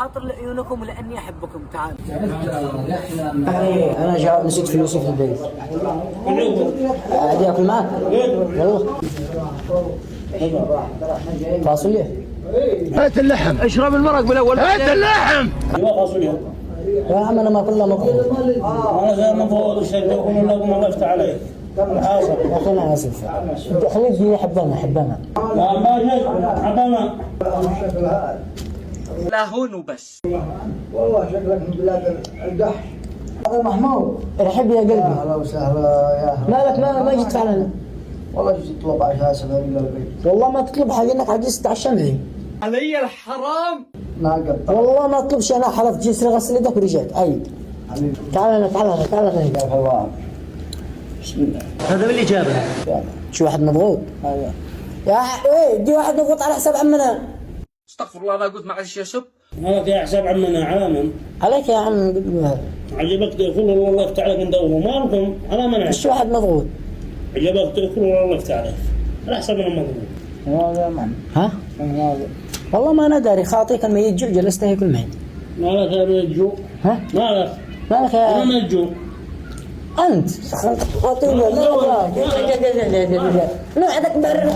خاطر لعيونكم ولاني احبكم. تعال. انا جاء نسيت فلوسي في البيت. عادي اكل معك؟ يلا. فاصوليا. هات اللحم. اشرب المرق بالاول. هات اللحم. فاصوليا. يا عم انا ما كلها مفروض. انا زي ما بقول يقولون لكم الله يفتح عليك. يا اخي انا اسف. خليك تجيني حبانا. لا ما جيت حبانا. لا هون وبس. والله شكلك من بلاد القحش. هذا محمود رحب يا قلبي. اهلا وسهلا يا اهلا. مالك ما جيت فعلا؟ والله جيت اطلب عشاء سفري للبيت. والله ما تطلب حاجه انك عجزت على الشمعي. علي الحرام. ناقل. والله ما اطلبش انا حلفت جسري غسل يدك ورجعت عيد. حبيبي. تعال يا حلوان. بسم الله. هذا اللي جابه. شو واحد مضغوط؟ ايوه. يا ايه دي واحد مضغوط على حساب عمنا. استغفر الله ما قلت معلش يا شب. هذا يا حساب عمنا عاما. عليك يا عم هذا. عجبك تقول الله يفتح عليك انت مالكم انا منع. مش واحد مضغوط. عجبك تقول الله يفتح عليك. على حسب انا مضبوط. هذا من ها؟ هذا. والله ما انا داري خاطي كان ما يجوع جلست ياكل معي. مالك يا الجوع. ها؟ مالك. مالك انا يا من الجوع. انت خاطي لا عندك برر